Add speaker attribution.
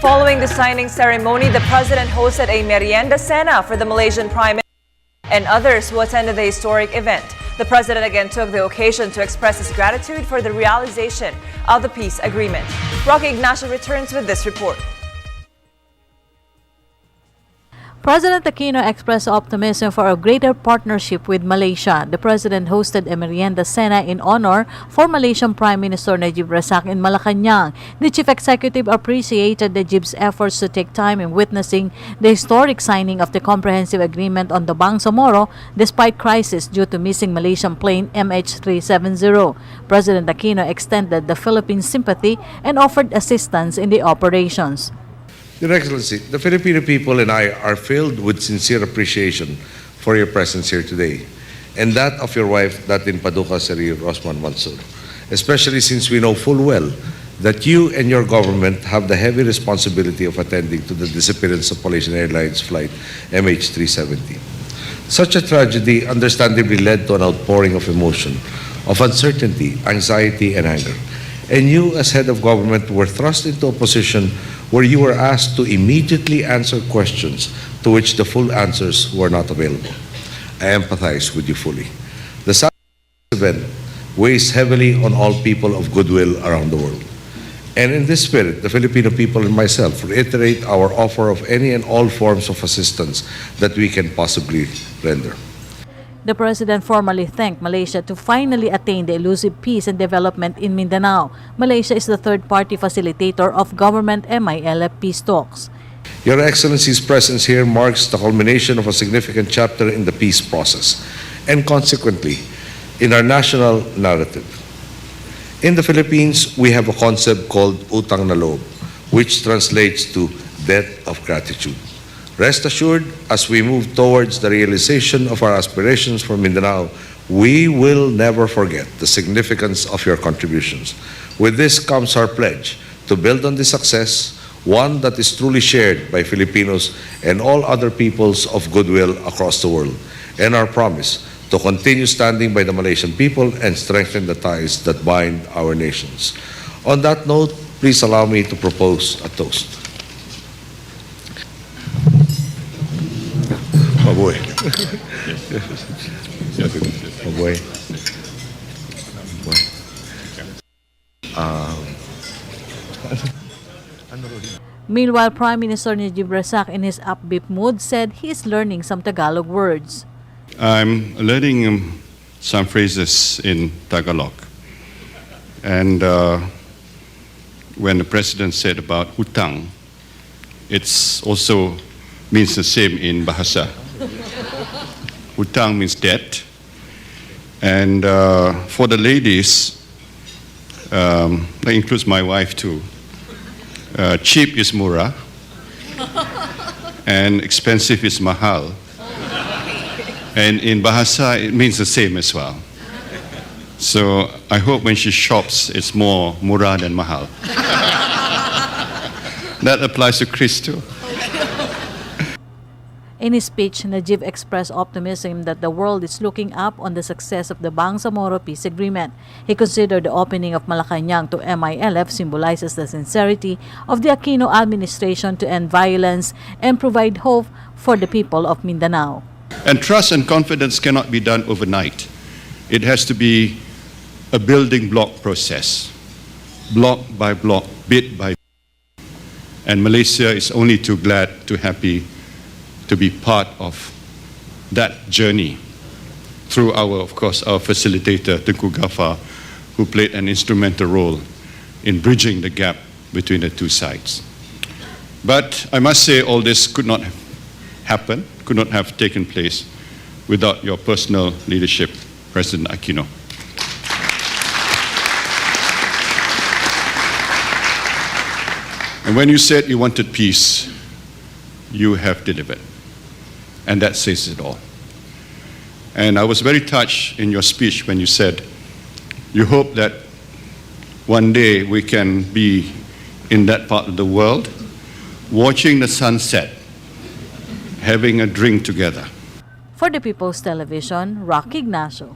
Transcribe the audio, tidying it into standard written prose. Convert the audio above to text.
Speaker 1: Following the signing ceremony, the president hosted a Merienda-Cena for the Malaysian Prime Minister and others who attended the historic event. The president again took the occasion to express his gratitude for the realization of the peace agreement. Rocky Ignacio returns with this report.
Speaker 2: President Aquino expressed optimism for a greater partnership with Malaysia. The president hosted a Merienda-Cena in honor for Malaysian Prime Minister Najib Razak in Malacanang. The chief executive appreciated Najib's efforts to take time in witnessing the historic signing of the comprehensive agreement on the Bangsamoro despite crisis due to missing Malaysian plane MH370. President Aquino extended the Philippines' sympathy and offered assistance in the operations.
Speaker 3: Your Excellency, the Filipino people and I are filled with sincere appreciation for your presence here today, and that of your wife, Datin Paduka Seri Rosman Mansur, especially since we know full well that you and your government have the heavy responsibility of attending to the disappearance of Malaysian Airlines flight MH370. Such a tragedy understandably led to an outpouring of emotion, of uncertainty, anxiety, and anger. And you, as head of government, were thrust into a position where you were asked to immediately answer questions to which the full answers were not available. I empathize with you fully. The sad event weighs heavily on all people of goodwill around the world. And in this spirit, the Filipino people and myself reiterate our offer of any and all forms of assistance that we can possibly render.
Speaker 2: The president formally thanked Malaysia to finally attain the elusive peace and development in Mindanao. Malaysia is the third-party facilitator of government MILF peace talks.
Speaker 3: Your Excellency's presence here marks the culmination of a significant chapter in the peace process, and consequently, in our national narrative. In the Philippines, we have a concept called utang na loob, which translates to debt of gratitude. Rest assured, as we move towards the realization of our aspirations for Mindanao, we will never forget the significance of your contributions. With this comes our pledge to build on this success, one that is truly shared by Filipinos and all other peoples of goodwill across the world, and our promise to continue standing by the Malaysian people and strengthen the ties that bind our nations. On that note, please allow me to propose a toast. Mabuhay. Mabuhay.
Speaker 2: Meanwhile, Prime Minister Najib Razak, in his upbeat mood, said he is learning some Tagalog words.
Speaker 4: I'm learning some phrases in Tagalog. And when the president said about hutang, it's also means the same in Bahasa. Hutang means debt. And for the ladies, that includes my wife too, cheap is murah, and expensive is mahal. And in Bahasa, it means the same as well. So I hope when she shops, it's more murah than mahal. That applies to Chris too.
Speaker 2: In his speech, Najib expressed optimism that the world is looking up on the success of the Bangsamoro peace agreement. He considered the opening of Malacanang to MILF symbolizes the sincerity of the Aquino administration to end violence and provide hope for the people of Mindanao.
Speaker 4: And trust and confidence cannot be done overnight. It has to be a building block process, block by block, bit by bit. And Malaysia is only too glad, too happy to be part of that journey through of course, our facilitator, Tengku Ghaffar, who played an instrumental role in bridging the gap between the two sides. But I must say all this could not have happened, could not have taken place without your personal leadership, President Aquino. And when you said you wanted peace, you have delivered. And that says it all. And I was very touched in your speech when you said you hope that one day we can be in that part of the world watching the sunset, having a drink together.
Speaker 2: For the People's Television, Rocky Ignacio.